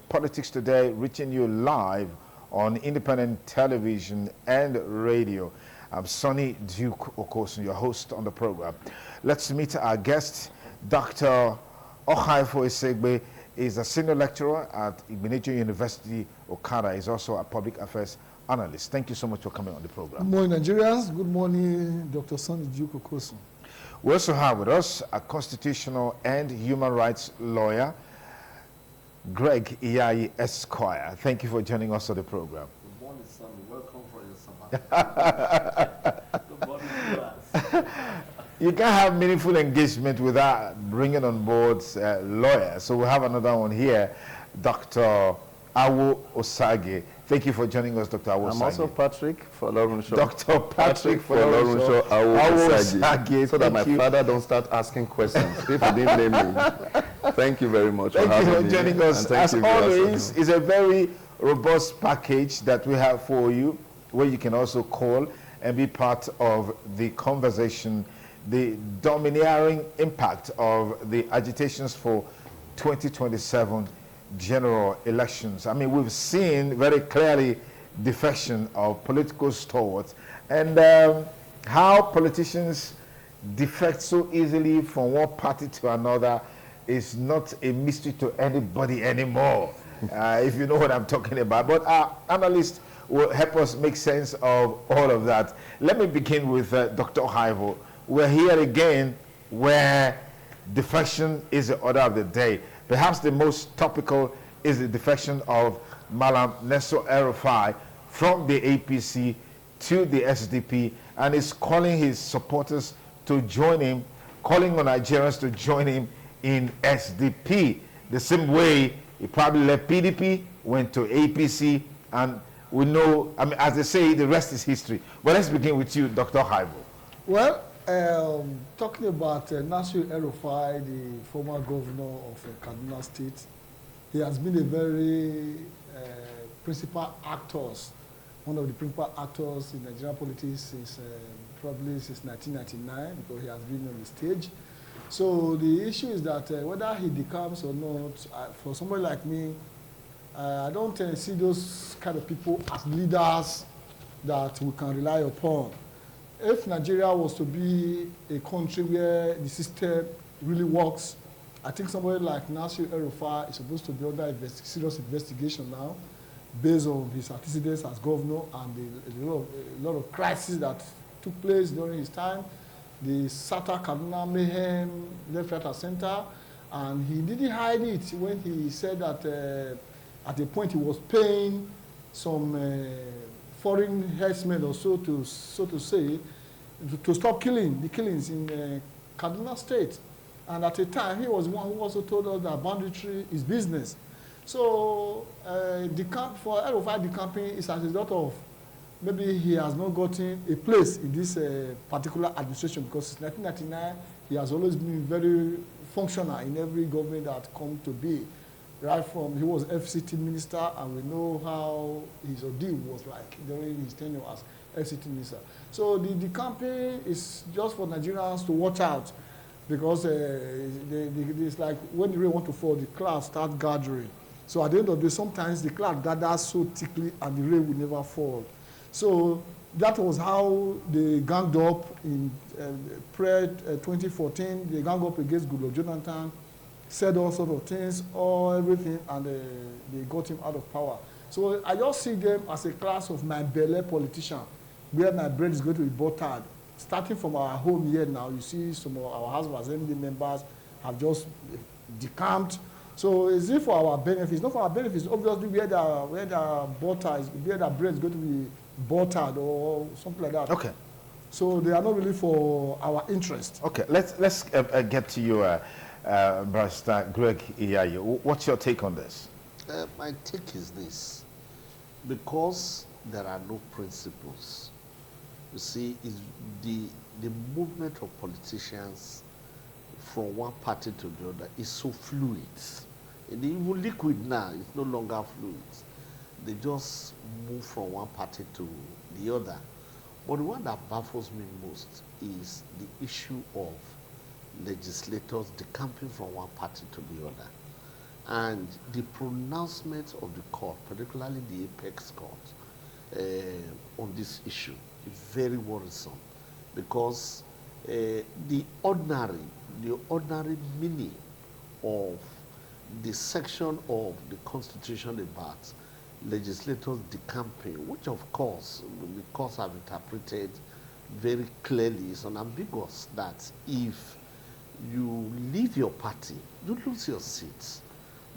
Politics Today, reaching you live on independent television and radio. I'm Sonny Duke Okosun, your host on the program. Let's meet our guest. Dr. Ohaifo Esegbe is a senior lecturer at Igbenedion University, Okada. He's also a public affairs analyst. Thank you so much for coming on the program. Good morning, Nigerians. Good morning, Dr. Sonny Duke Okosun. We also have with us a constitutional and human rights lawyer, Greg Iyayi Esquire. Thank you for joining us on the program. Good morning, Sonny. Welcome for your sabbatical. Good morning, class. You can't have meaningful engagement without bringing on board lawyers. So we have another one here, Dr. Awo Osage. Thank you for joining us, Dr. Awo Osage. I'm also Patrick Folorunsho. Dr. Patrick Folorunsho Awo Osage. So that my you. father don't start asking questions if he didn't name me. Thank you very much Thank for you having for joining us. As always, it's a very robust package that we have for you, where you can also call and be part of the conversation, the domineering impact of the agitations for 2027 general elections. I mean, we've seen very clearly defection of political stalwarts and how politicians defect so easily from one party to another is not a mystery to anybody anymore, if you know what I'm talking about. But our analyst will help us make sense of all of that. Let me begin with Dr. Ohaifo. We're here again where defection is the order of the day. Perhaps the most topical is the defection of Malam Neso El-Rufai from the APC to the SDP, and is calling his supporters to join him, calling on Nigerians to join him in SDP. The same way he probably left PDP, went to APC, and we know, I mean, as they say, the rest is history. But let's begin with you, Dr. Ohaifo. Well, talking about Nasir El-Rufai, the former governor of Kaduna State, he has been a very principal actor, one of the principal actors in Nigerian politics since probably since 1999, because he has been on the stage. So the issue is that whether he decomes or not, for somebody like me, I don't see those kind of people as leaders that we can rely upon. If Nigeria was to be a country where the system really works, I think somebody like Nasir El-Rufai is supposed to be under serious investigation now, based on his antecedents as governor and a lot of crises that took place during his time. The Sata Kaduna Mayhem, Left Right Center, and he didn't hide it when he said that at a point he was paying some foreign herdsmen or so to say, to stop the killings in Kaduna State. And at a time, he was the one who also told us that banditry is business. So for El-Rufai, the campaign is as a result of maybe he has not gotten a place in this particular administration, because since 1999, he has always been very functional in every government that come to be. Right from, he was FCT minister, and we know how his ordeal was like during his tenure as FCT minister. So the campaign is just for Nigerians to watch out, because it's like when the rain want to fall, the clouds start gathering. So at the end of the day, sometimes the cloud gathers so thickly and the rain will never fall. So that was how they ganged up in pre-2014. They ganged up against Goodluck Jonathan, said all sort of things, everything, and they got him out of power. So I just see them as a class of my belly politician, where my brain is going to be buttered. Starting from our home here now, you see some of our House of Assembly members have just decamped. So is it for our benefits? Not for our benefits. Obviously, where their butter is, where their bread is going to be buttered or something like that. Okay. So they are not really for our interest. Okay, let's get to you, Barrister Greg Iyayi. What's your take on this? My take is this. Because there are no principles, you see, is the movement of politicians from one party to the other is so fluid. And even liquid now is no longer fluid. They just move from one party to the other. But the one that baffles me most is the issue of legislators decamping from one party to the other. And the pronouncement of the court, particularly the apex court, on this issue is very worrisome, because the ordinary meaning of the section of the Constitution about legislators decamping, which of course the courts have interpreted very clearly, is unambiguous, that if you leave your party, you lose your seats.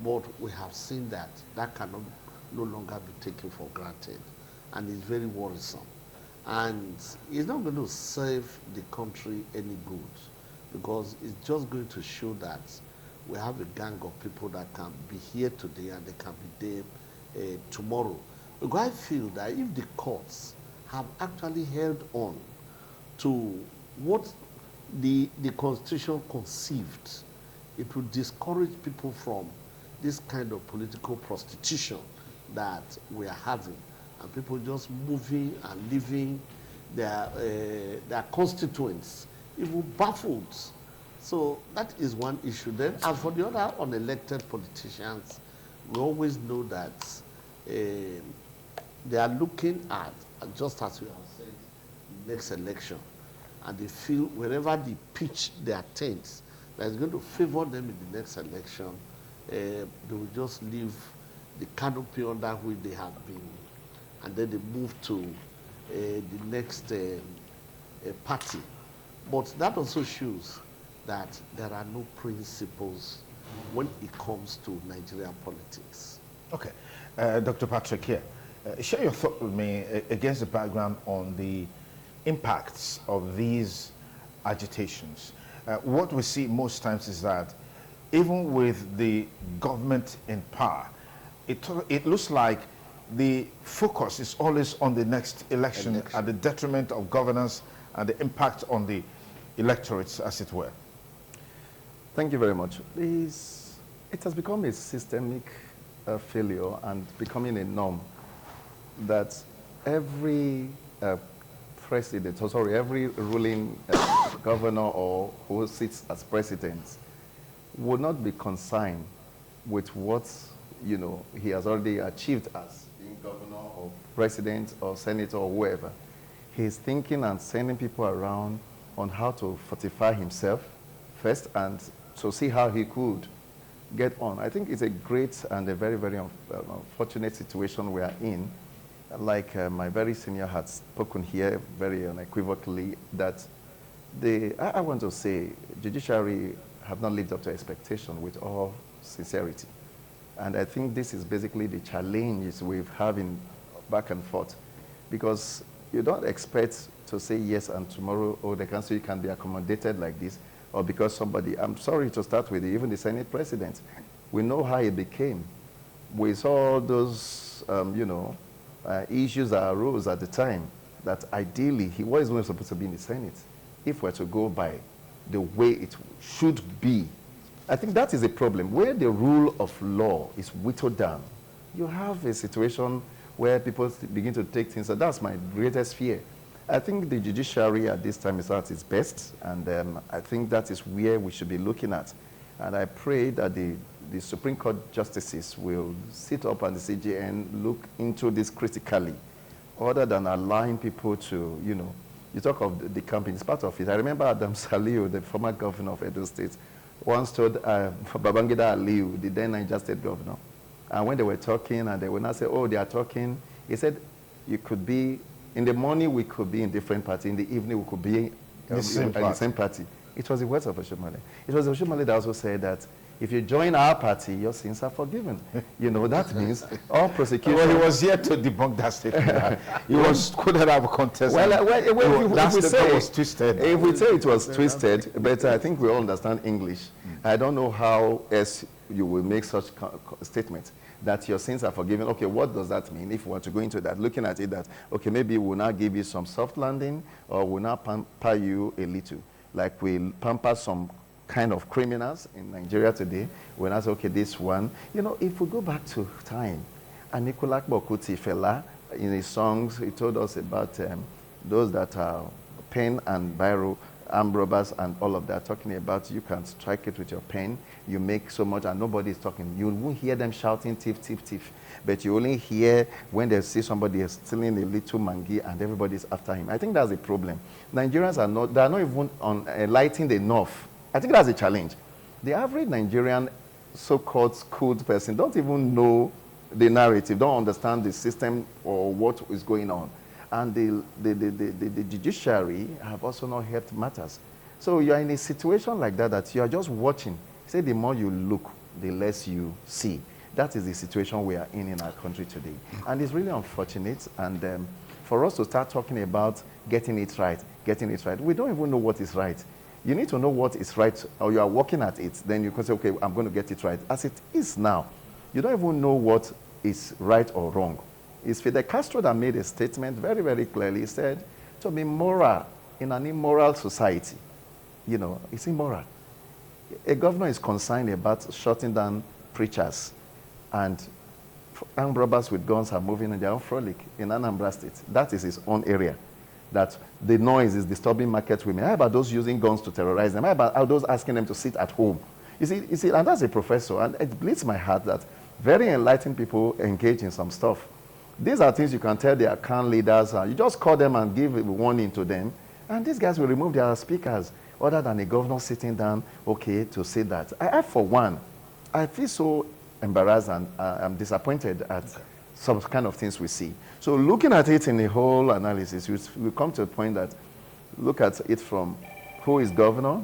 But we have seen that that cannot no longer be taken for granted, and it's very worrisome. And it's not going to serve the country any good, because it's just going to show that we have a gang of people that can be here today and they can be there tomorrow. Because I feel that if the courts have actually held on to what the Constitution conceived, it will discourage people from this kind of political prostitution that we are having, and people just moving and leaving their constituents, even baffled. So that is one issue. Then, as for the other unelected politicians, we always know that they are looking at, just as we have said, the next election, and they feel wherever they pitch their tents, that is going to favor them in the next election, they will just leave the canopy under which they have been, and then they move to the next party. But that also shows that there are no principles when it comes to Nigerian politics. Okay. Dr. Patrick here, share your thought with me against the background on the impacts of these agitations. What we see most times is that even with the government in power, it looks like the focus is always on the next election at the detriment of governance and the impact on the electorates, as it were. Thank you very much. It has become a systemic failure and becoming a norm that every president, every ruling governor or who sits as president would not be consigned with what he has already achieved as being governor or president or senator or whoever. He's thinking and sending people around on how to fortify himself first and to see how he could get on. I think it's a great and a very, very unfortunate situation we are in. Like my very senior had spoken here very unequivocally, that I want to say, judiciary have not lived up to expectation with all sincerity. And I think this is basically the challenges we've having back and forth, because you don't expect to say yes and tomorrow, oh, the council can be accommodated like this, or because somebody, I'm sorry to start with, even the Senate president, we know how it became. We saw those, issues that arose at the time, that ideally he wasn't supposed to be in the Senate, if we're to go by the way it should be. I think that is a problem. Where the rule of law is whittled down, you have a situation where people begin to take things, and that's my greatest fear. I think the judiciary at this time is at its best, and I think that is where we should be looking at. And I pray that the Supreme Court justices will sit up and the CJN look into this critically, other than allowing people to, you talk of the campaign, it's part of it. I remember Adam Saliu, the former governor of Edo State, once told Babangida Aliu, the then Niger State governor, and when they were talking and they would not say, oh, they are talking, he said, you could be, in the morning we could be in different party, in the evening we could be in the same party. It was the words of Oshomale. It was Oshomale that also said that if you join our party, your sins are forgiven. That means all prosecution. Well, he was here to debunk that statement. He couldn't have a contest. If we say was twisted. If we say it was twisted, but I think we all understand English. I don't know how else you will make such statements, that your sins are forgiven. Okay, what does that mean if we want to go into that? Looking at it that, okay, maybe we'll now give you some soft landing, or we'll now pamper you a little. Like we'll pamper some kind of criminals in Nigeria today. When I say, okay, this one, if we go back to time, Anikulapo Kuti Fela, in his songs, he told us about those that are pen and biro armed robbers and all of that, talking about you can strike it with your pen, you make so much and nobody is talking. You won't hear them shouting thief, thief, thief. But you only hear when they see somebody stealing a little mangi and everybody's after him. I think that's a problem. Nigerians are not, they are not even enlightened enough. I think that's a challenge. The average Nigerian so-called schooled person don't even know the narrative, don't understand the system or what is going on. And the judiciary have also not helped matters. So you are in a situation like that, that you are just watching. Say the more you look, the less you see. That is the situation we are in our country today. And it's really unfortunate. And for us to start talking about getting it right, we don't even know what is right. You need to know what is right, or you are working at it. Then you can say, okay, I'm going to get it right. As it is now, you don't even know what is right or wrong. It's Fidel Castro that made a statement very, very clearly. He said, to be moral in an immoral society, you know, it's immoral. A governor is concerned about shutting down preachers, and armed robbers with guns are moving in their own frolic in Anambra State. That is his own area. That the noise is disturbing market women. How about those using guns to terrorize them? How about those asking them to sit at home? You see, and that's a professor, and it bleeds my heart that very enlightened people engage in some stuff. These are things you can tell their clan leaders. You just call them and give a warning to them, and these guys will remove their speakers, other than a governor sitting down, okay, to say that. I for one, I feel so embarrassed and I'm disappointed at some kind of things we see. So looking at it in the whole analysis, we come to a point that look at it from who is governor,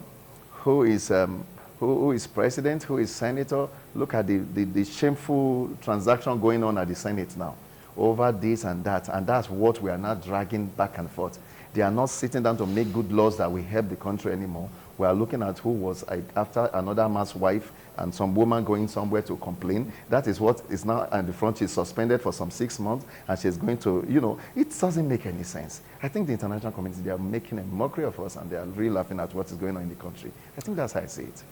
who is president, who is senator. Look at the shameful transaction going on at the Senate now over this and that's what we are now dragging back and forth. They are not sitting down to make good laws that will help the country anymore. We are looking at who was after another man's wife and some woman going somewhere to complain. That is what is now at the front. She's suspended for some 6 months and she's going to, you know, it doesn't make any sense. I think the international community, they are making a mockery of us and they are really laughing at what is going on in the country. I think that's how I see it.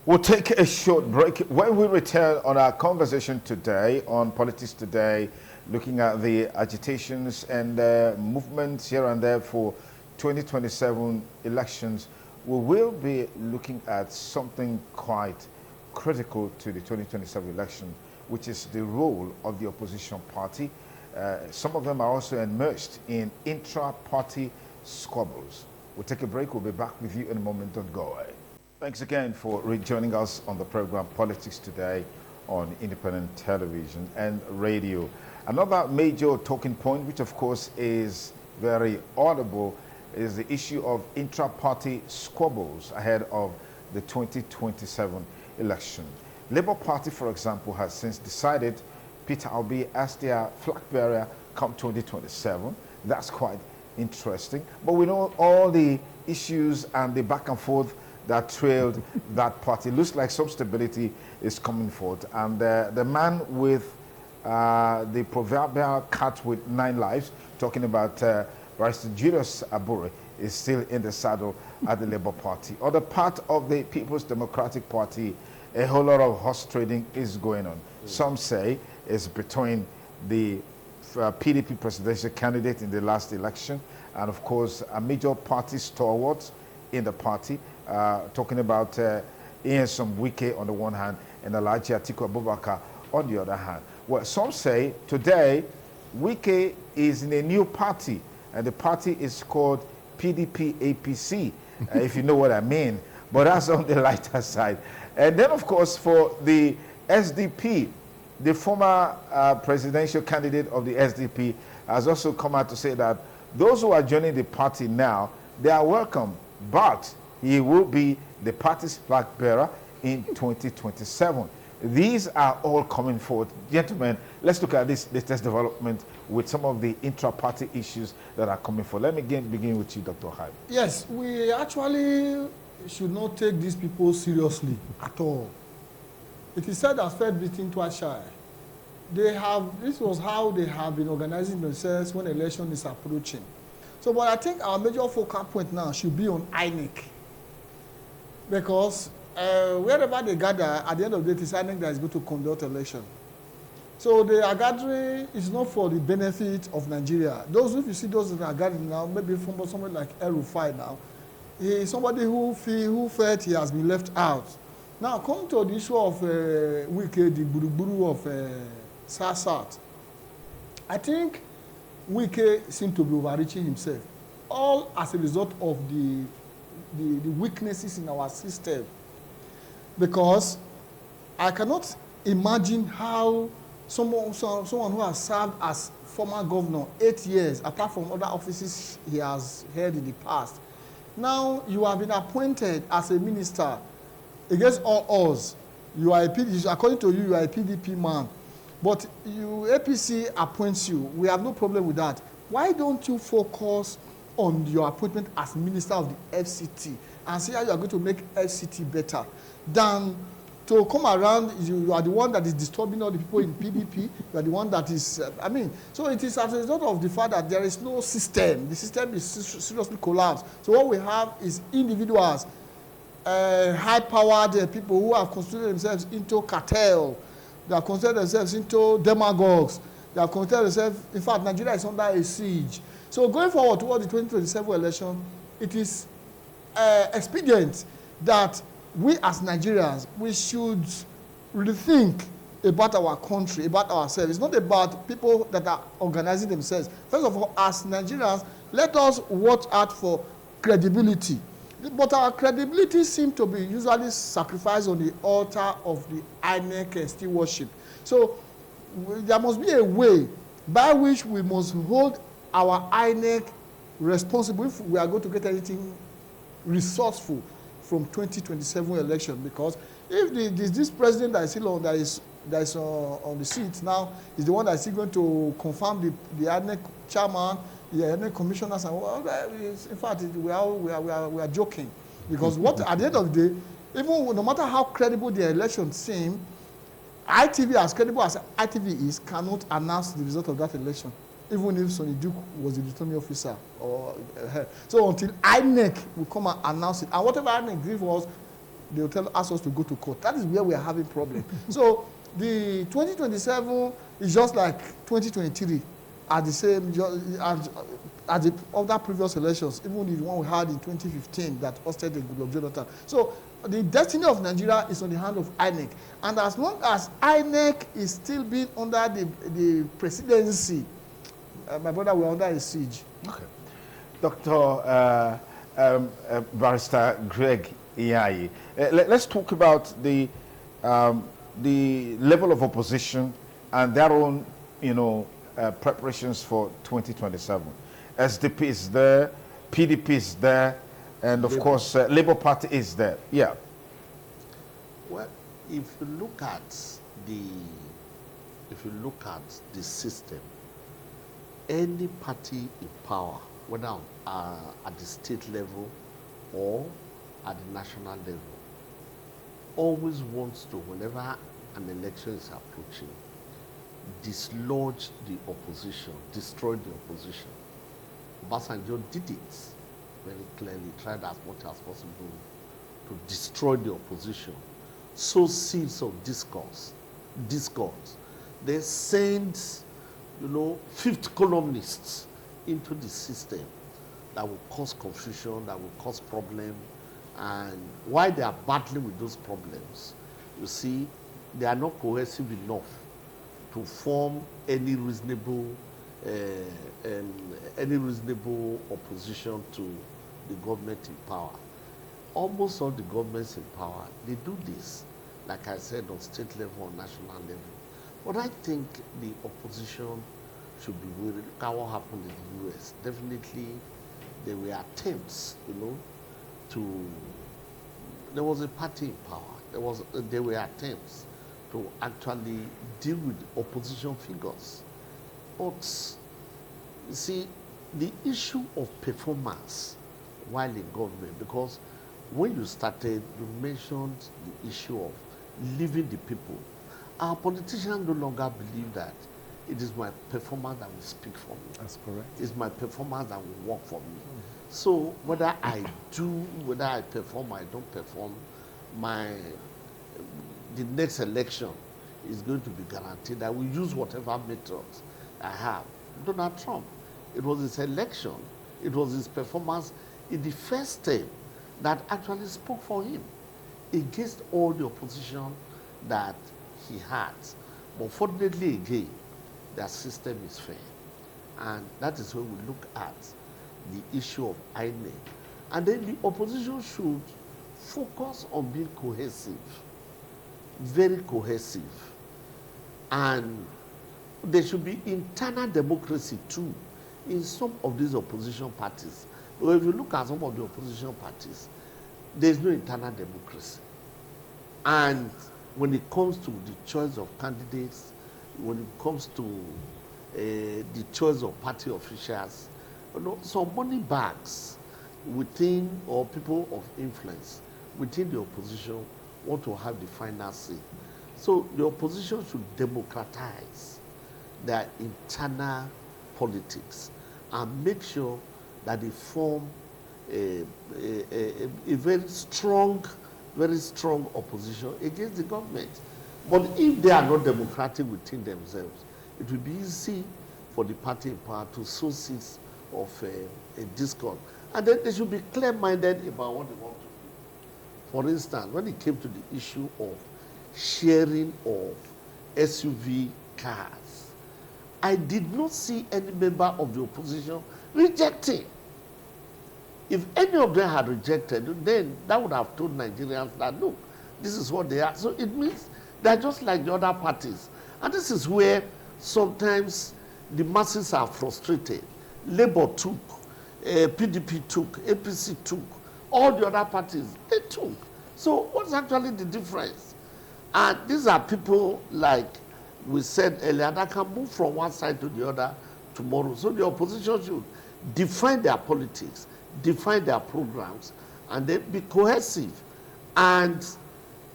We'll take a short break. When we return on our conversation today on Politics Today, looking at the agitations and movements here and there for 2027 elections, we will be looking at something quite critical to the 2027 election, which is the role of the opposition party. Some of them are also immersed in intra-party squabbles. We'll take a break. We'll be back with you in a moment. Don't go away. Thanks again for rejoining us on the program Politics Today on independent television and radio. Another major talking point, which of course is very audible, is the issue of intra-party squabbles ahead of the 2027 election. Labour Party, for example, has since decided Peter Obi as their flag bearer come 2027. That's quite interesting. But we know all the issues and the back and forth that trailed that party. Looks like some stability is coming forth. And the man with the proverbial cat with 9 lives, talking about Barrister Julius Abure, is still in the saddle at the Labour Party. Other part of the People's Democratic Party, a whole lot of horse trading is going on. Some say it's between the PDP presidential candidate in the last election and, of course, a major party stalwart in the party, talking about Nyesom Wike on the one hand and Alhaji Atiku Abubakar on the other hand. Well, some say today Wike is in a new party, and the party is called PDP APC, if you know what I mean. But that's on the lighter side. And then, of course, for the SDP, the former presidential candidate of the SDP has also come out to say that those who are joining the party now, they are welcome, but he will be the party's flag bearer in 2027. These are all coming forward. Gentlemen, let's look at this latest development with some of the intra-party issues that are coming forward. Let me begin with you, Dr. Hyde. Yes, we actually should not take these people seriously at all. It is said that first beating twice shy. This was how they have been organizing themselves when election is approaching. So, but I think our major focal point now should be on INEC. Because wherever they gather, at the end of the day, it is INEC that is going to conduct election. So they are gathering is not for the benefit of Nigeria. Those, if you see those that are gathering now, maybe from somewhere like El-Rufai now, he is somebody who felt he has been left out. Now, coming to the issue of Wike, the Buruburu of Sarsat, I think Wike seemed to be overreaching himself, all as a result of the weaknesses in our system. Because I cannot imagine how someone who has served as former governor 8 years, apart from other offices he has held in the past, now you have been appointed as a minister against all odds. You are a PDP, according to you, you are a PDP man. But APC appoints you. We have no problem with that. Why don't you focus on your appointment as minister of the FCT and see how you are going to make FCT better than to come around? You are the one that is disturbing all the people in PDP. You are the one that is, so it is as a result of the fact that there is no system. The system is seriously collapsed. So what we have is individuals, high-powered people who have constituted themselves into cartel. They have considered themselves into demagogues. They have considered themselves, in fact, Nigeria is under a siege. So going forward toward the 2027 election, it is expedient that we as Nigerians, we should rethink about our country, about ourselves. It's not about people that are organizing themselves. First of all, as Nigerians, let us watch out for credibility. But our credibility seems to be usually sacrificed on the altar of the INEC stewardship. So there must be a way by which we must hold our INEC responsible if we are going to get anything resourceful from 2027 election. Because if this president that is still on, that is on the seat now is the one that is still going to confirm the INEC chairman, the INEC commissioners, and in fact we are joking, because what at the end of the day, even no matter how credible the election seems, ITV, as credible as ITV is, cannot announce the result of that election, even if Sonny Duke was the returning officer or so until INEC will come and announce it, and whatever INEC give us, they will ask us to go to court. That is where we are having problem. So the 2027 is just like 2023, at the same as the other previous elections, even the one we had in 2015 that hosted the Goodluck Jonathan. So the destiny of Nigeria is on the hand of INEC, and as long as INEC is still being under the presidency, my brother, we are under a siege. Okay. Dr. Barrister Greg Iyayi, let's talk about the level of opposition and their own, preparations for 2027. SDP is there, PDP is there, and of course, Labour Party is there. Yeah. Well, if you look at the system, any party in power, whether at the state level or at the national level, always wants to, whenever an election is approaching, dislodge the opposition, destroy the opposition. Obasanjo did it very clearly, tried as much as possible to destroy the opposition, sow seeds of discord, then send, fifth columnists into the system that will cause confusion, that will cause problems. And while they are battling with those problems, you see, they are not cohesive enough to form any reasonable opposition to the government in power. Almost all the governments in power, they do this, like I said, on state level or national level. But I think the opposition should be worried. Look at what happened in the US. Definitely, there were attempts, there was a party in power. There were attempts to actually deal with opposition figures. But you see, the issue of performance while in government, because when you started, you mentioned the issue of leaving the people. Our politicians no longer believe that it is my performance that will speak for me. That's correct. It's my performance that will work for me. So whether I perform or I don't perform, the next election is going to be guaranteed. I will use whatever methods I have. Donald Trump, it was his election, it was his performance in the first term that actually spoke for him against all the opposition that he had. But fortunately, again, their system is fair. And that is when we look at the issue of INEC. And then the opposition should focus on being cohesive, very cohesive. And there should be internal democracy too in some of these opposition parties. But if you look at some of the opposition parties, there's no internal democracy. And when it comes to the choice of candidates, when it comes to the choice of party officials, you know, some money bags within, or people of influence within the opposition want to have the final say. So the opposition should democratize their internal politics and make sure that they form a very strong opposition against the government. But if they are not democratic within themselves, it will be easy for the party in power to sow seeds of a discord. And then they should be clear-minded about what they want to do. For instance, when it came to the issue of sharing of SUV cars, I did not see any member of the opposition rejecting. If any of them had rejected, then that would have told Nigerians that, look, this is what they are. So it means they're just like the other parties. And this is where sometimes the masses are frustrated. Labour took, PDP took, APC took, all the other parties, they took. So what's actually the difference? And these are people, like we said earlier, that can move from one side to the other tomorrow. So the opposition should define their politics, define their programs, and then be cohesive and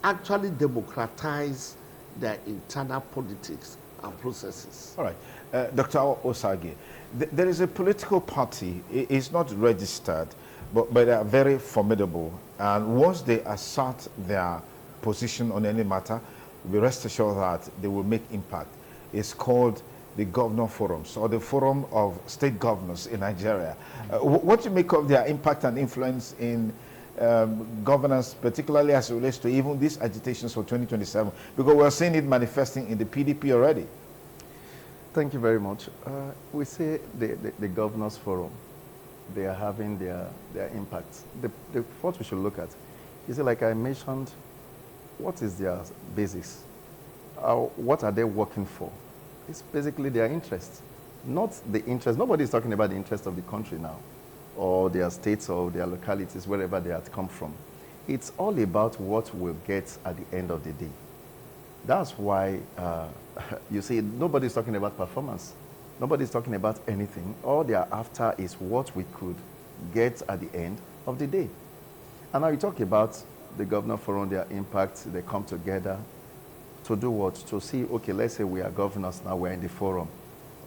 actually democratize their internal politics and processes. All right. Dr. Osage, there is a political party. It's not registered, but they are very formidable. And once they assert their position on any matter, be rest assured that they will make impact. It's called the Governor Forums, or the Forum of State Governors in Nigeria. What do you make of their impact and influence in governance, particularly as it relates to even these agitations for 2027? Because we're seeing it manifesting in the PDP already. Thank you very much. We say the Governors Forum, they are having their impact. What we should look at is, like I mentioned, what is their basis? What are they working for? It's basically their interest, not the interest. Nobody is talking about the interest of the country now, or their states or their localities, wherever they have come from. It's all about what we'll get at the end of the day. That's why you see nobody's talking about performance. Nobody's talking about anything. All they are after is what we could get at the end of the day. And now you talk about the Governor Forum, their impact, they come together to do what? To see, okay, let's say we are governors now, we're in the forum.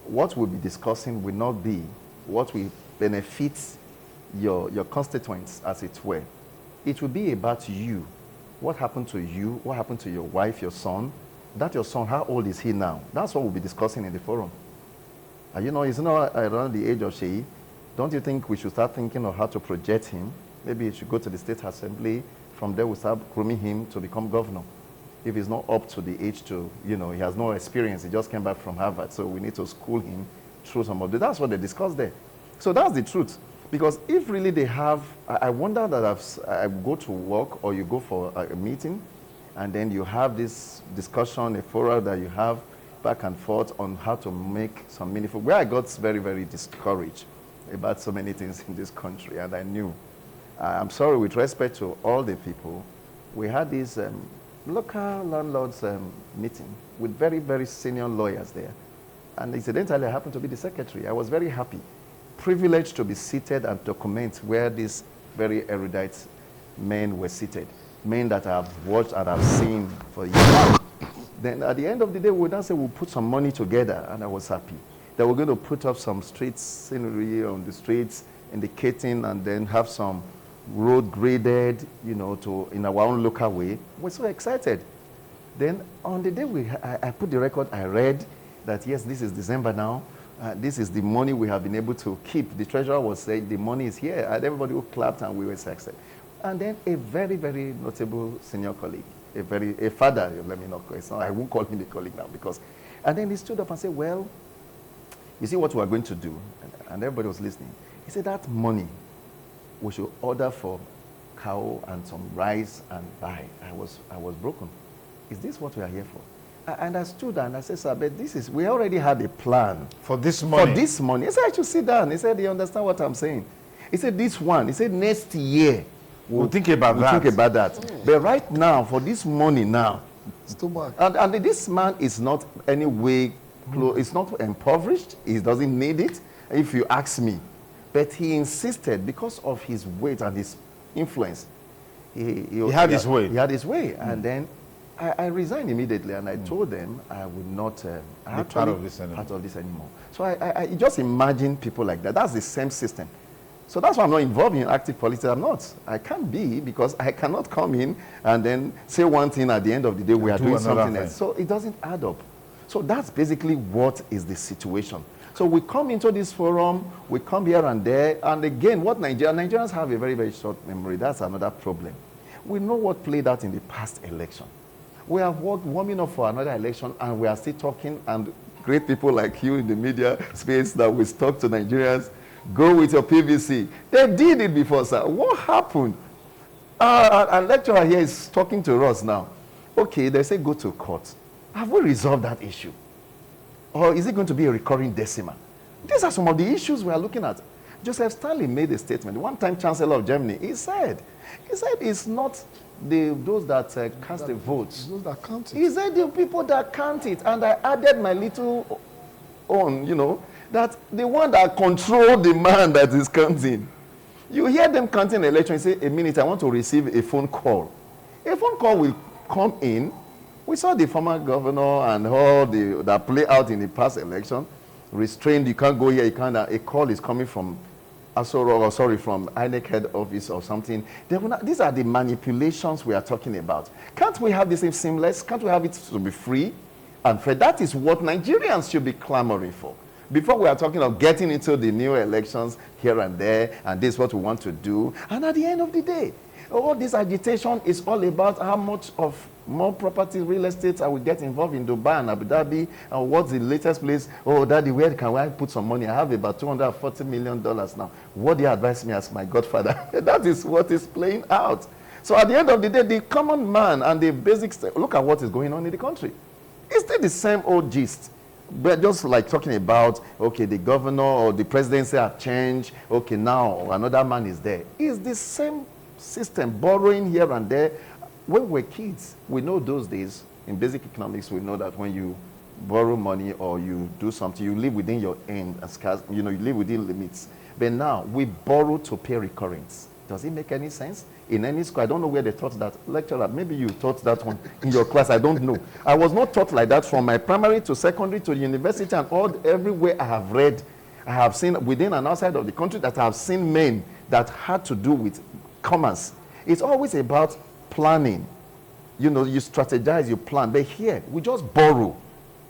What we'll be discussing will not be what will benefit your constituents, as it were. It will be about you. What happened to you? What happened to your wife, your son? That your son, how old is he now? That's what we'll be discussing in the forum. And you know, he's not around the age of Sheyi. Don't you think we should start thinking of how to project him? Maybe he should go to the State Assembly. From there, we'll start grooming him to become governor. If he's not up to the age to, you know, he has no experience, he just came back from Harvard, so we need to school him through some of the, that's what they discussed there. So that's the truth. Because if really they have, I wonder that I go to work or you go for a meeting and then you have this discussion, a forum that you have back and forth on how to make some meaningful, where I got very, very discouraged about so many things in this country, and I knew. I'm sorry, with respect to all the people, we had this local landlords meeting with very, very senior lawyers there. And incidentally, I happened to be the secretary. I was very happy, privileged to be seated and document where these very erudite men were seated, men that I've watched and I've seen for years. Then at the end of the day, we would now say we'll put some money together, and I was happy. That we're going to put up some street scenery on the streets, indicating, and then have some road graded, you know, in our own local way. We're so excited. Then on the day I put the record, I read that yes, this is December now. This is the money we have been able to keep. The treasurer was saying the money is here, and everybody who clapped and we were excited. And then a very, very notable senior colleague, a father, let me not call it, I won't call him a colleague now because, and then he stood up and said, well, you see what we are going to do? And everybody was listening. He said, that money, we should order for cow and some rice and buy. I was broken. Is this what we are here for? And I stood and I said, sir, but we already had a plan. For this money? For this money. He said, I should sit down. He said, you understand what I'm saying? He said, this one. He said, next year, we'll think about that. Think about that. Mm. But right now, for this money now, and this man is not any way close, it's not impoverished, he doesn't need it, if you ask me. But he insisted, because of his weight and his influence, he had his way. He had his way. Mm. And then I resigned immediately, and I told them I would not be part of this anymore. So I just imagine people like that. That's the same system. So that's why I'm not involved in active politics. I'm not. I can't be, because I cannot come in and then say one thing at the end of the day we are doing something else. So it doesn't add up. So that's basically what is the situation. So we come into this forum, we come here and there, and again, what Nigerians have a very, very short memory. That's another problem. We know what played out in the past election. We are warming up for another election, and we are still talking, and great people like you in the media space that will talk to Nigerians, go with your PVC. They did it before, sir. What happened? A lecturer here is talking to us now. Okay, they say go to court. Have we resolved that issue? Or is it going to be a recurring decimal? These are some of the issues we are looking at. Joseph Stalin made a statement. One-time Chancellor of Germany, he said it's not those that cast the votes. Those that count it. He said the people that count it. And I added my little own, that the one that control the man that is counting. You hear them counting the election, you say, a minute, I want to receive a phone call. A phone call will come in. We saw the former governor and all that play out in the past election. Restrained, you can't go here, you can't. A call is coming from from INEC head office or something. These are the manipulations we are talking about. Can't we have this seamless? Can't we have it to be free and fair? That is what Nigerians should be clamoring for. Before we are talking of getting into the new elections here and there, and this is what we want to do. And at the end of the day, all this agitation is all about how much of more property, real estate I will get involved in Dubai and Abu Dhabi, and what's the latest place? Oh, Daddy, where can I put some money? I have about $240 million now. What do you advise me as my godfather? That is what is playing out. So at the end of the day, the common man and the basics, look at what is going on in the country. It's still the same old gist. But just like talking about, okay, the governor or the presidency have changed, okay, now another man is there. It's the same system, borrowing here and there. When we're kids, we know those days, in basic economics, we know that when you borrow money or you do something, you live within your end, you live within limits. But now, we borrow to pay recurrence. Does it make any sense? In any school, I don't know where they taught that. Lecturer, maybe you taught that one in your class, I don't know. I was not taught like that from my primary to secondary to university and everywhere I have read. I have seen within and outside of the country that I have seen men that had to do with commerce. It's always about planning. You strategize, you plan. But here, we just borrow.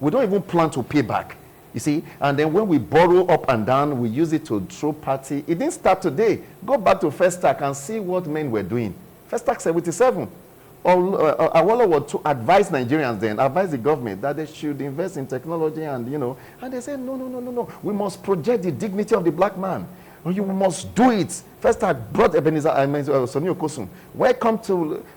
We don't even plan to pay back. You see? And then when we borrow up and down, we use it to throw party. It didn't start today. Go back to First Stack and see what men were doing. First Stack 77. Awolowo to advise Nigerians then, advise the government that they should invest in technology and, and they said, no. We must project the dignity of the black man. You must do it. First Stack brought Ebenezer Sonio Kosum.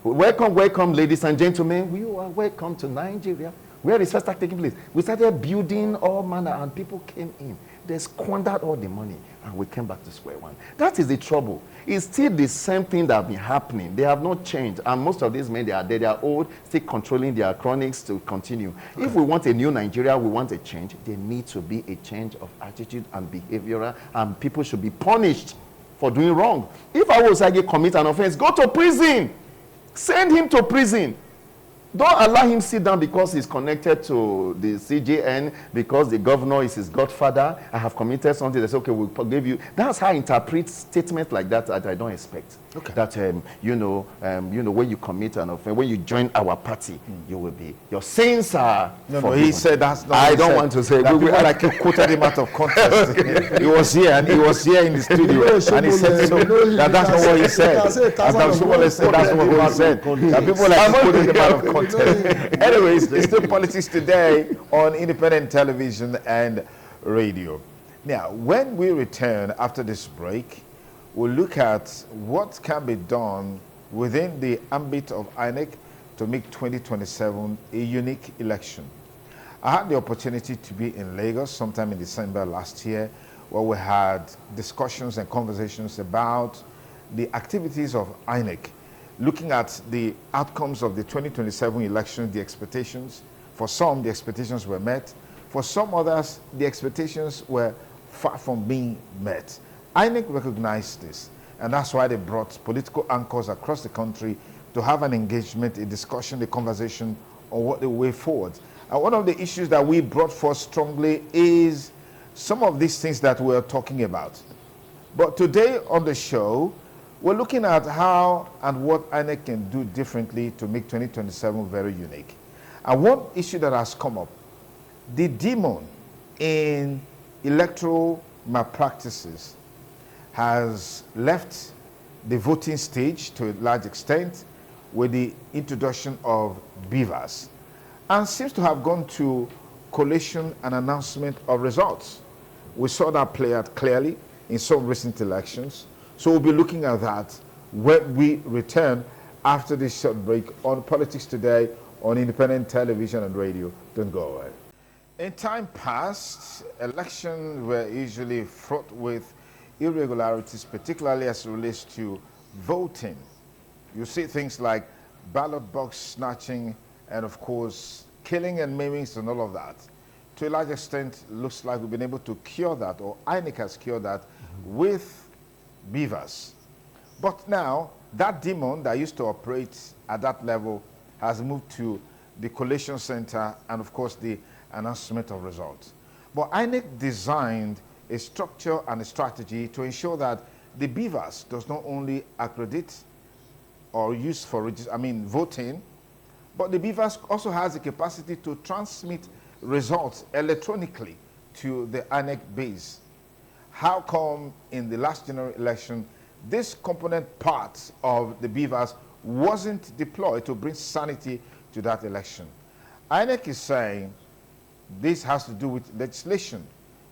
Welcome, ladies and gentlemen. You are welcome to Nigeria. Where is First Stack taking place? We started building all manner and people came in. They squandered all the money and we came back to square one. That is the trouble. It's still the same thing that have been happening. They have not changed. And most of these men, they are dead. They are old, still controlling their chronics to continue. Okay. If we want a new Nigeria, we want a change, there needs to be a change of attitude and behavioral, and people should be punished for doing wrong. If I was to commit an offense, go to prison. Send him to prison. Don't allow him sit down because he's connected to the CJN, because the governor is his godfather. I have committed something. They say, okay, we'll forgive you. That's how I interpret statements like that I don't expect. Okay. That when you commit an offense, when you join our party, you will be, your sins are forgiven. He said that's not. I don't want to say. That people like you quoted him out of context. He was here and he was here in the studio and he said so. That's not what he said. That's what he said. That's what he said. That people like you quoted him out of context. Anyways, it's still Politics Today on independent television and radio. Now, when we return after this break, we'll look at what can be done within the ambit of INEC to make 2027 a unique election. I had the opportunity to be in Lagos sometime in December last year, where we had discussions and conversations about the activities of INEC, looking at the outcomes of the 2027 election, the expectations. For some, the expectations were met. For some others, the expectations were far from being met. INEC recognized this, and that's why they brought political anchors across the country to have an engagement, a discussion, a conversation on what the way forward. And one of the issues that we brought forth strongly is some of these things that we're talking about. But today on the show, we're looking at how and what INEC can do differently to make 2027 very unique. And one issue that has come up, the demon in electoral malpractices has left the voting stage to a large extent with the introduction of beavers and seems to have gone to collation and announcement of results. We saw that play out clearly in some recent elections. So we'll be looking at that when we return after this short break on Politics Today on independent television and radio. Don't go away. In time past, elections were usually fraught with irregularities, particularly as it relates to voting. You see things like ballot box snatching and, of course, killing and maimings and all of that. To a large extent, looks like we've been able to cure that, or INEC has cured that with beavers. But now, that demon that used to operate at that level has moved to the collation center and, of course, the announcement of results. But INEC designed a structure and a strategy to ensure that the beavers does not only accredit or use for voting, but the beavers also has the capacity to transmit results electronically to the INEC base. How come in the last general election, this component part of the beavers wasn't deployed to bring sanity to that election? INEC is saying this has to do with legislation,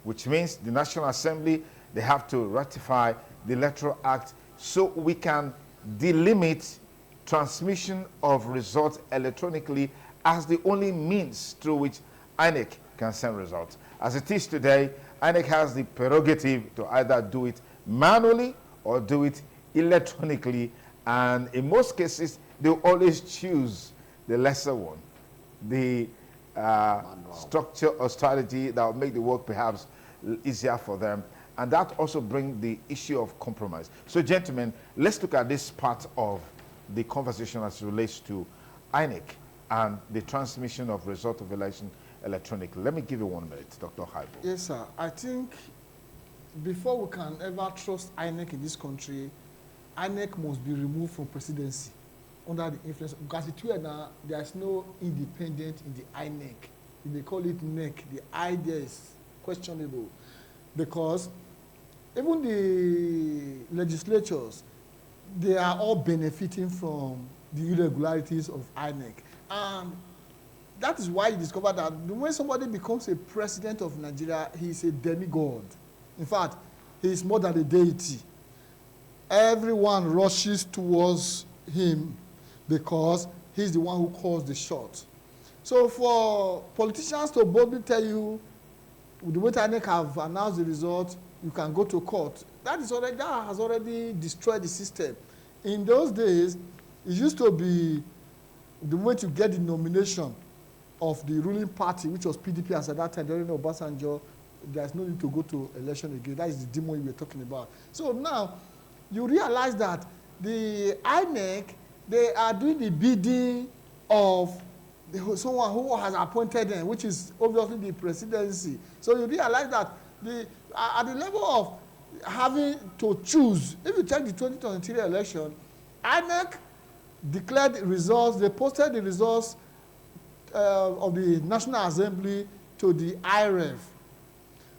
which means the National Assembly, they have to ratify the Electoral Act so we can delimit transmission of results electronically as the only means through which INEC can send results. As it is today, INEC has the prerogative to either do it manually or do it electronically, and in most cases, they always choose the lesser one, the structure or strategy that will make the work perhaps easier for them. And that also brings the issue of compromise. So, gentlemen, let's look at this part of the conversation as it relates to INEC and the transmission of result of election electronically. Let me give you 1 minute, Dr. Haibo. Yes, sir. I think before we can ever trust INEC in this country, INEC must be removed from presidency under the influence, because now there is no independent in the INEC. If they call it NEC, the idea is questionable, because even the legislatures, they are all benefiting from the irregularities of INEC. And that is why you discover that when somebody becomes a president of Nigeria, he is a demigod. In fact, he is more than a deity. Everyone rushes towards him because he's the one who calls the shot. So for politicians to boldly tell you, the way INEC have announced the result, you can go to court, that has already destroyed the system. In those days, it used to be the way to get the nomination of the ruling party, which was PDP as at that time, during Obasanjo. There's no need to go to election again. That is the demon you were talking about. So now, you realize that the INEC, they are doing the bidding of someone who has appointed them, which is obviously the presidency. So you realize that at the level of having to choose. If you check the 2023 election, INEC declared the results, they posted the results of the National Assembly to the IREF.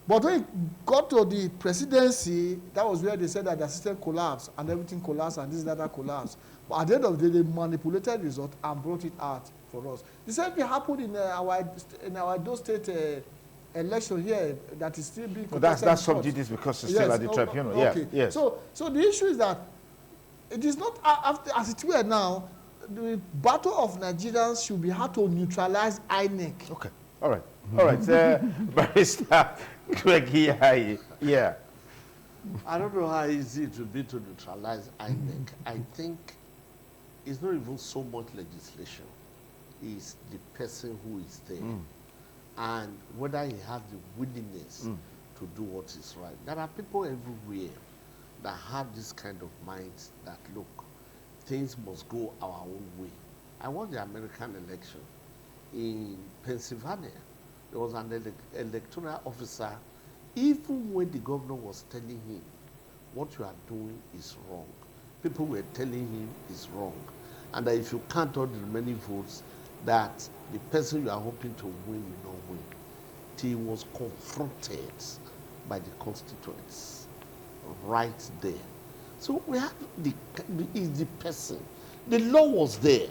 But when it got to the presidency, that was where they said that the system collapsed and everything collapsed and this and that collapsed. But at the end of the day, they manipulated the result and brought it out for us. The same thing happened in our Edo State election here that is still being contested. That's sub judice because it's still at the tribunal. Okay. Yeah, yes. So the issue is that it is not after, as it were now. The battle of Nigerians should be how to neutralize INEC. Okay. All right. All right. Barrister Greg here. Yeah. I don't know how easy it will be to neutralize INEC. I think it's not even so much legislation. It's the person who is there. And whether he has the willingness to do what is right. There are people everywhere that have this kind of mind that, look, things must go our own way. I watched the American election in Pennsylvania. There was an electoral officer, even when the governor was telling him, what you are doing is wrong. People were telling him is wrong. And that if you count all the remaining votes, that the person you are hoping to win will not win. He was confronted by the constituents right there. So we have the person. The law was there.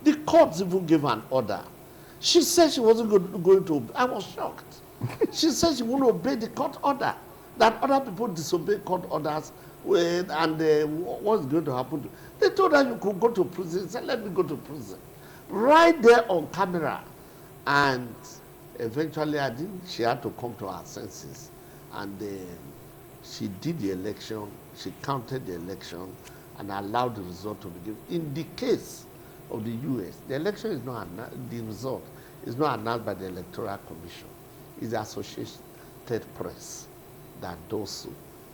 The courts even gave an order. She said she wasn't going to. I was shocked. She said she wouldn't obey the court order. That other people disobey court orders, and what's going to happen to? They told her you could go to prison. She said, let me go to prison. Right there on camera. And eventually, I think she had to come to her senses. And she did the election. She counted the election and allowed the result to be given. In the case of the U.S., the election is not the result is not announced by the Electoral Commission. It's the Associated Press that does so,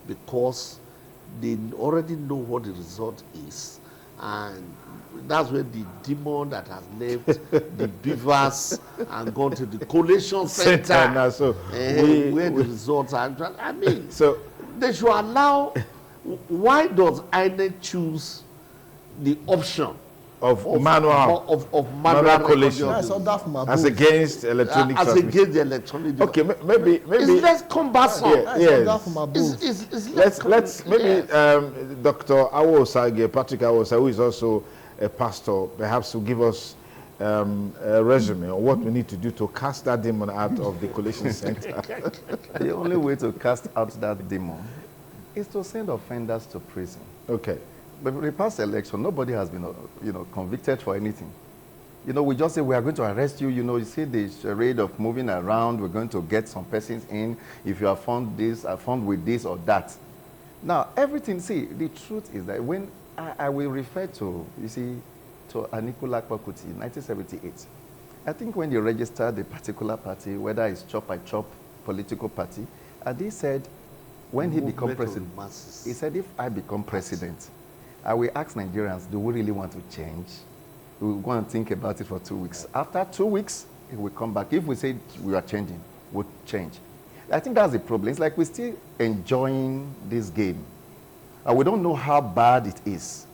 because they already know what the result is. And that's where the demon that has left the beavers and gone to the collation center, now, so where the results are. I mean, so they should allow. Why does INEC choose the option of manual collation as against electronic transmission? As against the electronic. Okay, maybe it's less cumbersome. Let's maybe Dr. Awosage, Patrick Awosage, who is also a pastor, perhaps will give us a resume on what we need to do to cast that demon out of the collation center. The only way to cast out that demon is to send offenders to prison. Okay. But in the past election, nobody has been, convicted for anything. We just say we are going to arrest you. You see the charade of moving around. We're going to get some persons in. If you are found with this or that. Now, everything. See, the truth is that when I will refer to, to Anikula Kwakuti in 1978. I think when they registered a particular party, whether it's chop by chop political party, and they said, when he become president, he said, if I become president, I will ask Nigerians, do we really want to change? We will go and think about it for 2 weeks. After 2 weeks, it will come back. If we say we are changing, we'll change. I think that's the problem. It's like we're still enjoying this game. And we don't know how bad it is.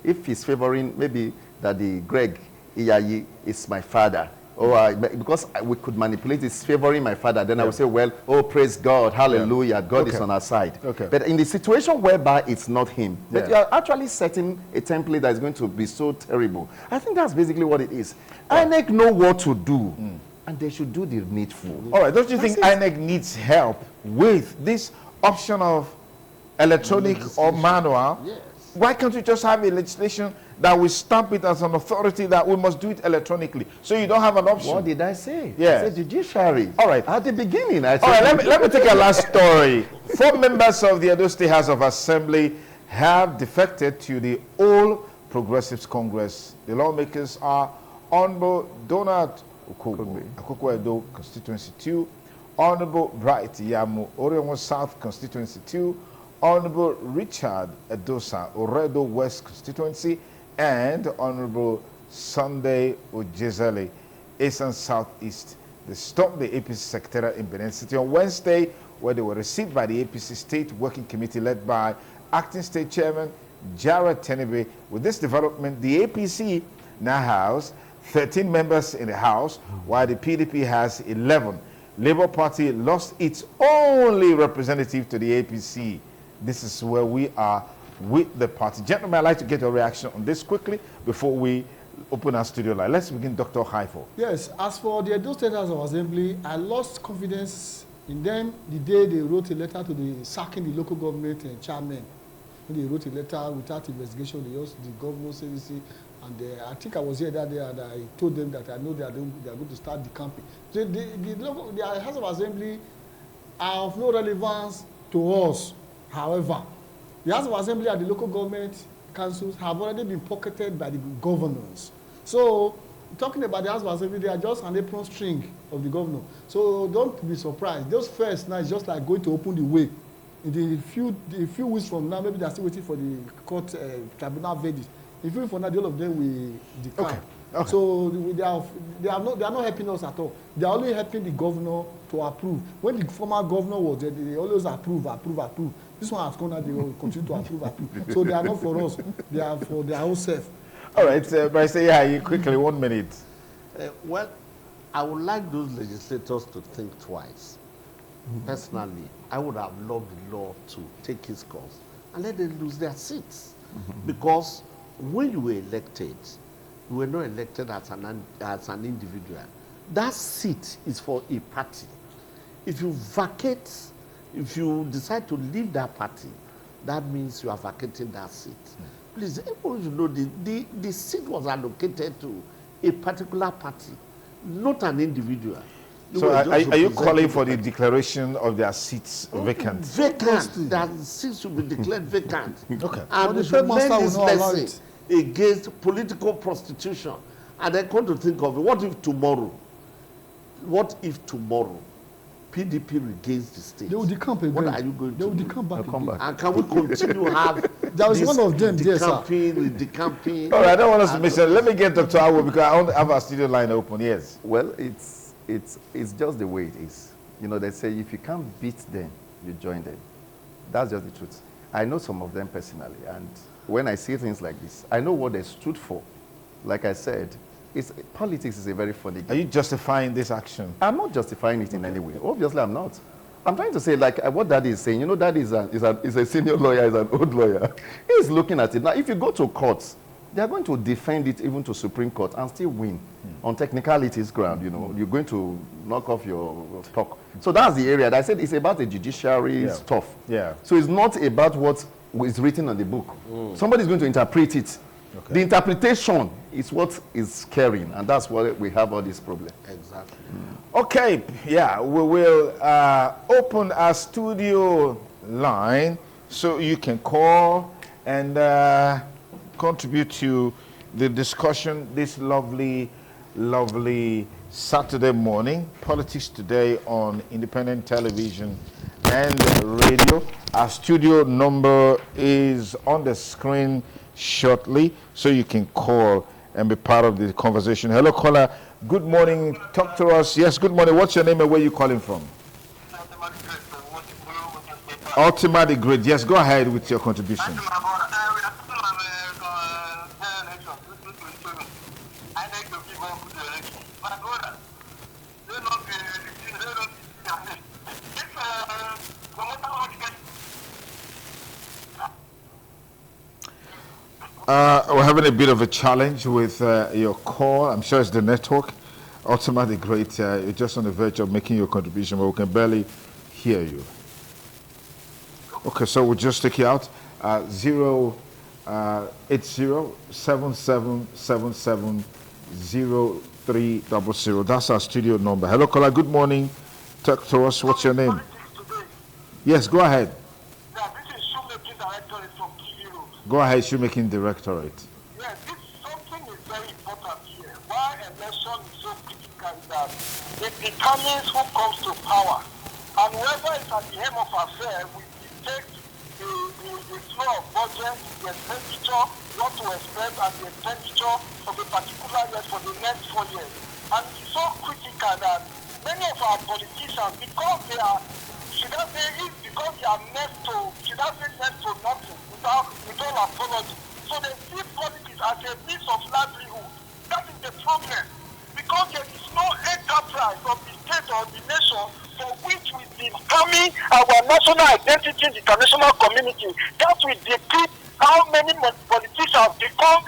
If he's favoring maybe that the Greg Iyayi is my father, or because we could manipulate it's favoring my father, then I would say, well, oh, praise God, hallelujah, God is on our side. Okay. But in the situation whereby it's not him, but you're actually setting a template that is going to be so terrible. I think that's basically what it is. INEC know what to do, and they should do the needful. All right, don't you think INEC needs help with this option of electronic or manual? Yes. Why can't you just have a legislation that will stamp it as an authority that we must do it electronically, so you don't have an option? What did I say? Yeah. I said judiciary. All right. At the beginning, I said... All right, let me take a last story. 4 members of the Edo State House of Assembly have defected to the All Progressives Congress. The lawmakers are Honorable Donald Akoko Edo Constituency 2, Honorable Bright Yamu Oriongo South Constituency 2, Honorable Richard Edosa Oredo West Constituency, and Honorable Sunday Ojezele Eastern Southeast They stopped the APC secretariat in Benin City on Wednesday, where they were received by the APC State Working Committee led by Acting State Chairman Jared Tenebe. With this development, the APC now has 13 members in the House, while the PDP has 11. Labour Party lost its only representative to the APC. This is where we are with the party. Gentlemen, I'd like to get your reaction on this quickly before we open our studio line. Let's begin, Dr. Haifo. Yes, as for the Edo State House of Assembly, I lost confidence in them the day they wrote a letter to the sacking the local government chairman. When they wrote a letter without investigation, they used the governor's service, and I think I was here that day, and I told them that I know they are going to start the campaign. The House of Assembly are of no relevance to us. However, the House of Assembly and the local government councils have already been pocketed by the governors. So, talking about the House of Assembly, they are just an apron string of the governor. So, don't be surprised. Those first now is just like going to open the way. In the few weeks from now, maybe they are still waiting for the court tribunal verdict. In few weeks from now, all of them will decline. Okay. Okay. So they are not helping us at all. They are only helping the governor to approve. When the former governor was there, they always approve. This one has gone out, they will continue to approve. So they are not for us. They are for their own self. All right, Bryce, yeah, you quickly, 1 minute. Well, I would like those legislators to think twice. Personally, I would have loved the law to take its course and let them lose their seats. Because when you were elected, you were not elected as an individual. That seat is for a party. If you vacate, if you decide to leave that party, that means you are vacating that seat. Please, everyone should know the seat was allocated to a particular party, not an individual. So are you calling for the declaration of their seats vacant? Vacant. That seats should be declared vacant. Okay. And we should learn this lesson against political prostitution. And then come to think of it, what if tomorrow PDP regains the state? They will decamp again. What are you going to do? They will decamp back again. And can we continue to have there was one of them there, sir. Decamping. All right, I don't want us to miss it. Let me get Dr. Awo because I want to have our studio line open. Yes. Well, it's just the way it is. You know, they say if you can't beat them, you join them. That's just the truth. I know some of them personally, and when I see things like this, I know what they stood for. Like I said, politics is a very funny game. Are you justifying this action? I'm not justifying it in any way. Obviously, I'm not. I'm trying to say, like, what Daddy is saying. You know, Daddy is a senior lawyer, is an old lawyer. He's looking at it. Now, if you go to courts, they are going to defend it even to Supreme Court and still win on technicalities ground. You know, you're going to knock off your talk. So that's the area that I said it's about the judiciary stuff. Yeah. So it's not about what is written on the book. Somebody's going to interpret it. Okay. The interpretation is what is carrying, and that's why we have all this problem. Exactly. Okay, yeah, we will open our studio line so you can call and contribute to the discussion this lovely Saturday morning. Politics Today on independent television and radio. Our studio number is on the screen shortly, so you can call and be part of the conversation. Hello, caller. Good morning. Talk to us. Yes, good morning. What's your name and where are you calling from? Ultima the Great. Yes, go ahead with your contribution. We're having a bit of a challenge with your call. I'm sure it's the network. Ultima the Great, you're just on the verge of making your contribution, but we can barely hear you. Okay, so we'll just take you out. 080-7777-0300. That's our studio number. Hello, caller. Good morning. Talk to us. What's your name? Yes, go ahead. Go ahead, Shoemaking Directorate. Yes, something is very important here. Why election is so critical is that it determines who comes to power. And whether it's at the end of affairs, we dictate the flow of budget, the expenditure, what to expect, and the expenditure of a particular year for the next 4 years. And it's so critical that many of our politicians, because they are, should I say, because they are next to, should I say next to nothing, with all apology. So they see politics as a means of livelihood. That is the problem. Because there is no enterprise of the state or the nation for which we determine our national identity in the international community. That will depict how many politicians become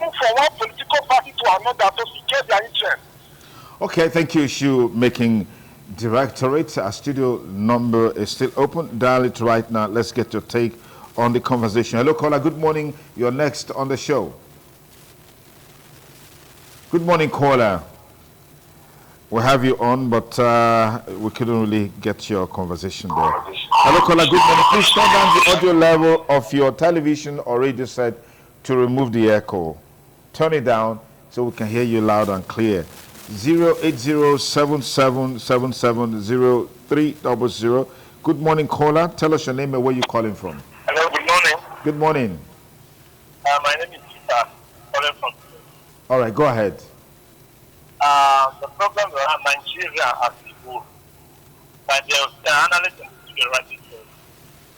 move from one political party to another to secure their interest. Okay, thank you, Shoemaking Directorate. Our studio number is still open. Dial it right now. Let's get your take on the conversation. Hello, caller. Good morning. You're next on the show. Good morning, caller. We have you on, but we couldn't really get your conversation there. Hello, caller. Good morning. Please turn down the audio level of your television or radio set to remove the echo. Turn it down so we can hear you loud and clear. 08077770300. Good morning, caller. Tell us your name and where you're calling from. Hello, good morning. Good morning. My name is Peter, calling from. All right, go ahead. The problem around Nigeria as a whole, by the analysts and the right,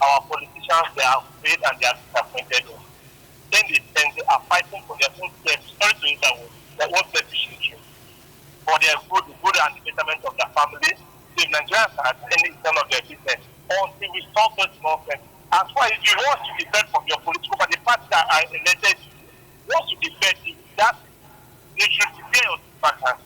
our politicians, they are afraid and they are disappointed. Then they are fighting for their own selfish interest, for their good and the betterment of their family. The Nigerians are any none of their business until we solve those nonsense. As far as you want to defend from your political party, the party that are elected, want to defend that they should defend your partners.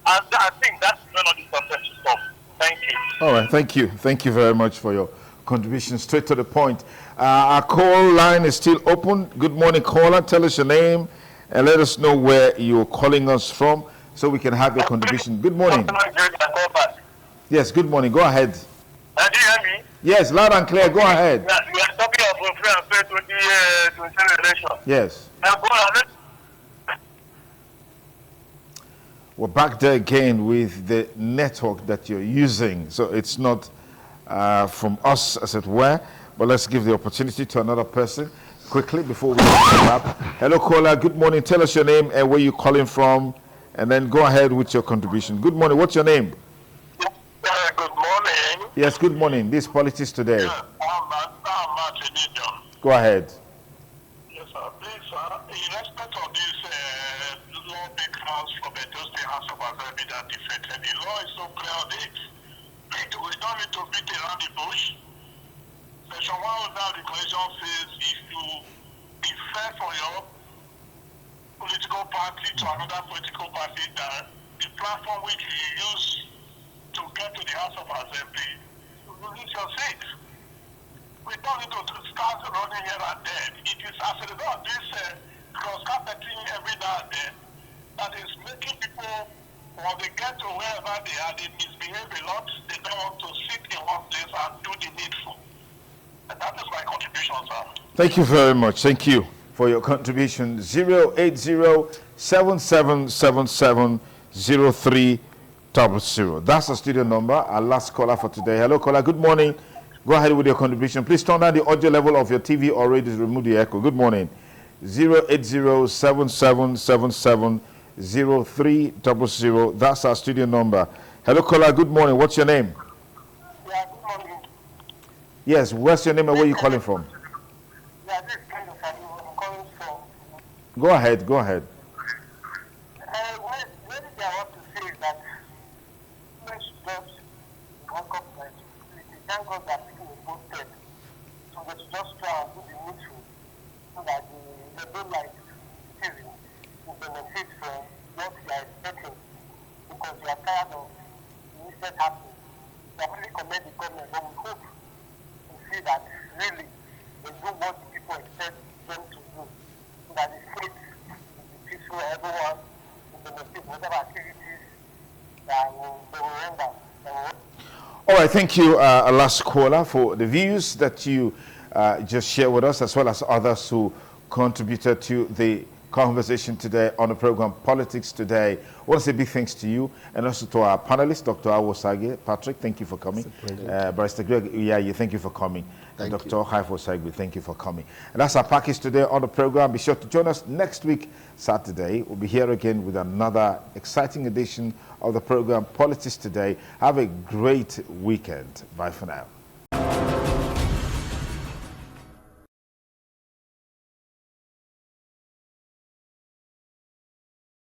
And I think that's when all this nonsense should stop. Thank you. All right, thank you. Thank you very much for your contribution. Straight to the point. Our call line is still open. Good morning, caller. Tell us your name and let us know where you're calling us from so we can have your contribution. Good morning. Yes, good morning. Go ahead. Do you hear me? Yes, loud and clear. Go ahead. We are talking about free and fair 2020 election. Yes. Now go ahead. We're back there again with the network that you're using. So it's not from us, as it were, but let's give the opportunity to another person quickly before we wrap up. Hello, caller. Good morning. Tell us your name and where you're calling from, and then go ahead with your contribution. Good morning. What's your name? Good morning. Yes, good morning. This is Politics Today. Yeah, I'm Martin Idiom. Go ahead. Yes, sir. Please, sir, in respect of this lawmakers from the State House of Assembly that defected, the law is so clear on it. We don't need to beat around the bush. Section 1 of the Constitution says if you defer for your political party to another political party, that the platform which you use to get to the House of Assembly, you lose your seat. We don't need to start running here and there. It is as a result of this cross-carpeting every now and then that is making people, when they get to wherever they are, they misbehave a lot. They don't want to sit in one place and do the needful. And that is my contribution, sir. Thank you very much. Thank you for your contribution. 08077770300. That's the studio number. Our last caller for today. Hello, caller. Good morning. Go ahead with your contribution. Please turn down the audio level of your TV or radio to remove the echo. Good morning. 08077770300. That's our studio number. Hello, caller. Good morning. What's your name? Yeah, good morning. Yes, what's your name and where are you calling from? Yeah, this is kind of I'm calling from. Go ahead. Go ahead. What I want to say is that fresh jobs in one government, thank God that people were posted. So they should just try and do the needful so that the like citizens will benefit from what they are expecting because they are tired of the instead happening. They have really commend the government, but we hope to see that really they do what the people expect them to do so that the state will be peaceful, everyone will benefit whatever activities that they will render. All right, thank you, last caller, for the views that you just shared with us, as well as others who contributed to the conversation today on the program Politics Today. I want to say big thanks to you and also to our panelists, Dr. Awosage. Patrick, thank you for coming. Barrister Greg, thank you for coming. Thank Dr. you. Haifo Saigwe, thank you for coming. And that's our package today on the program. Be sure to join us next week, Saturday. We'll be here again with another exciting edition of the program, Politics Today. Have a great weekend. Bye for now.